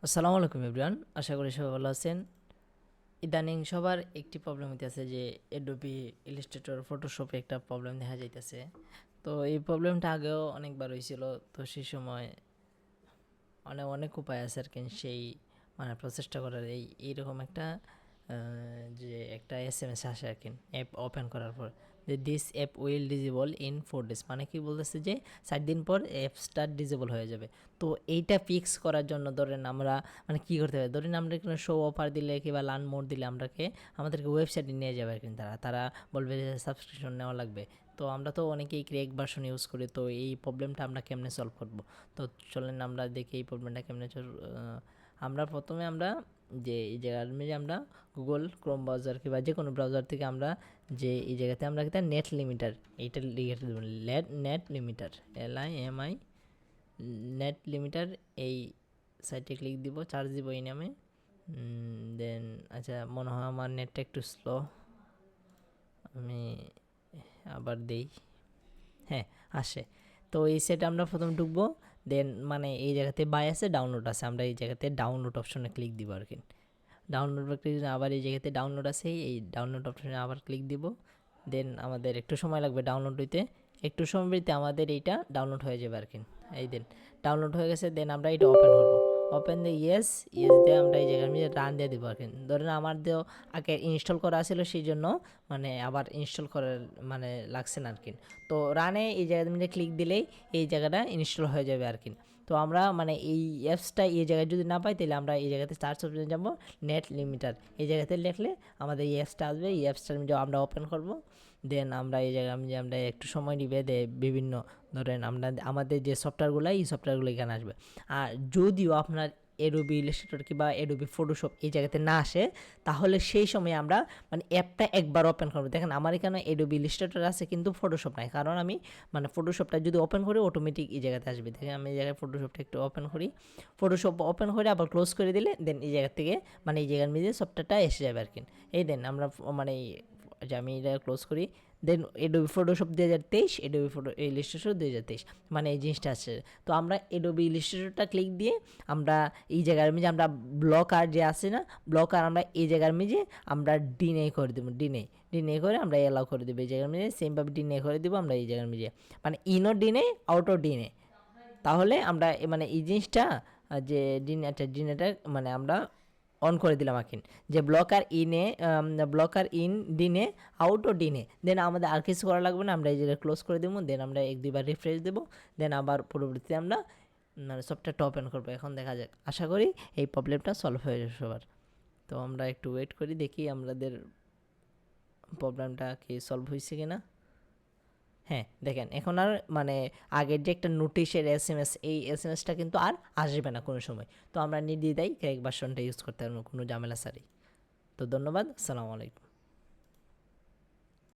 আসসালামু আলাইকুম এভরিওয়ান, আশা করি সবাই ভালো আছেন। ইদানিং সবার একটি প্রবলেম হইতেছে যে অ্যাডোবি ইলাস্ট্রেটর ফটোশপে একটা প্রবলেম দেখা যাইতেছে। তো এই প্রবলেমটা আগেও অনেকবার হয়েছিল। তো সেই সময় অনেক অনেক উপায় আছে আর কি সেই প্রচেষ্টা করার এইরকম একটা যে একটা এসএমএস আসে আর কি অ্যাপ ওপেন করার পর, যে this app will disable in 4 days, মানে কি বলতেছে যে 7 দিন পর অ্যাপসটা ডিজেবল হয়ে যাবে। তো এইটা ফিক্স করার জন্য ধরেন আমরা কি করতে হবে, ধরেন আমরা কোনো শো অফার দিলে কিংবা লার্ন মোড দিলে আমাদেরকে ওয়েবসাইটে নিয়ে যাবে আর কি। তারা বলবে যে সাবস্ক্রিপশন নেওয়া লাগবে। তো আমরা তো অনেকেই ক্রেক ভার্সন ইউজ করি, তো এই প্রবলেমটা আমরা কেমনে সলভ করব? তো চলেন আমরা দেখি এই প্রবলেমটা কেমনে আমরা প্রথমে যে এই জায়গার মধ্যে আমরা গুগল ক্রোম ব্রাউজার কিংবা যে কোনো ব্রাউজার থেকে আমরা যে এই জায়গাতে আমরা কিন্তু নেট লিমিটার এইটা লিখে দেবো, net limiter LIMI net limiter এই সাইটে ক্লিক দিব, চার্জ দিব এই নামে। দেন আচ্ছা, মনে হয় আমার নেটটা একটু স্লো, আমি আবার দেই। হ্যাঁ, আসে। তো এই সেটে আমরা প্রথম ঢুকবো। দেন এই জায়গাতে বাই আছে, ডাউনলোড আছে, আমরা এই জায়গাতে ডাউনলোড অপশনে ক্লিক দিব আর কি। ডাউনলোড ক্লিক আবার এই জায়গাতে ডাউনলোড আছে, এই ডাউনলোড অপশনে আবার ক্লিক দিব। দেন আমাদের একটু সময় লাগবে ডাউনলোড হইতে, একটু সময় বলতে আমাদের এইটা ডাউনলোড হয়ে যাবে আর কি। এই দেন ডাউনলোড হয়ে গেছে। দেন আমরা এটা ওপেন করবো, ওপেন দিয়ে ইয়েস ইয়েস দিয়ে আমরা এই জায়গায় রান দিয়ে দেবো আর কি। ধরেন আমার দিয়েও আগে ইনস্টল করা ছিল, সেই জন্য আবার ইনস্টল করার লাগছে না আর কি। তো রানে এই জায়গার মধ্যে ক্লিক দিলেই এই জায়গাটা ইনস্টল হয়ে যাবে আর কি। তো আমরা এই অ্যাপসটা এই জায়গায় যদি না পাই, তাহলে আমরা এই জায়গাতে সার্চ অপশনে যাবো, নেট লিমিটার এই জায়গাতে লিখলে আমাদের এই অ্যাপসটা আসবে। এই অ্যাপসটার মধ্যে আমরা ওপেন করব। দেন আমরা এই জায়গায় আমরা একটু সময় নিবে বিভিন্ন ধরেন আমাদের যে সফটওয়্যারগুলো, এই সফটওয়্যারগুলো এখানে আসবে। আর যদিও আপনার অ্যাডোবি ইলাস্ট্রেটর কিংবা অ্যাডোবি ফটোশপ এই জায়গাতে না আসে, তাহলে সেই সময় আমরা অ্যাপটা একবার ওপেন করবো। দেখেন আমার এখানে অ্যাডোবি ইলাস্ট্রেটর আছে কিন্তু ফটোশপ নাই, কারণ আমি ফটোশপটা যদি ওপেন করি অটোমেটিক এই জায়গাতে আসবে। দেখেন আমি এই জায়গায় ফটোশপটা একটু ওপেন করি, ফটোশপ ওপেন করে আবার ক্লোজ করে দিলে দেন এই জায়গা থেকে এই জায়গার মধ্যে সফটওয়্যারটা এসে যাবে আর কি। এই দেন আমরা যে আমি এটা ক্লোজ করি। Then Adobe Photoshop 2023, Adobe photo Illustrator 2023, এই জিনিসটা আছে। তো আমরা এডোবি ইলাস্ট্রেটরটা ক্লিক দিয়ে আমরা এই জায়গার মধ্যে আমরা ব্লকার যে আছে না, ব্লকার আমরা এই জায়গার মধ্যে আমরা ডিনে করে দেবো, ডিনে করে আমরা এলাও করে দেবো। এই জায়গার মধ্যে সেমভাবে ডিনে করে দেবো আমরা এই জায়গার মধ্যে, ইনো ডিনে আউটো ডিনে। তাহলে আমরা এই জিনিসটা যে ডিনেটা আমরা অন করে দিলাম আকিন, যে ব্লকার ইন ডিনে আউট ও ডিনে। দেন আমাদের আর কিছু করা লাগবে না, আমরা এই জায়গায় ক্লোজ করে দেবো। দেন আমরা 1-2 বার রিফ্রেশ দেবো। দেন আবার পরবর্তীতে আমরা সফটওয়্যারটা ওপেন করবো। এখন দেখা যাক, আশা করি এই প্রবলেমটা সলভ হয়ে যাবে সবার। তো আমরা একটু ওয়েট করি, দেখি আমাদের প্রবলেমটা কি সলভ হয়েছে কিনা। হ্যাঁ, দেখেন এখন আর আগের যে একটা নোটিশের এসএমএস, এই এসএমএসটা কিন্তু আর আসবে না কোনো সময়। তো আমরা নির্দ্বিধায় ক্র্যাক ভার্সনটা ইউজ করতে পারবো কোনো ঝামেলা ছাড়াই। তো ধন্যবাদ, আসসালামু আলাইকুম।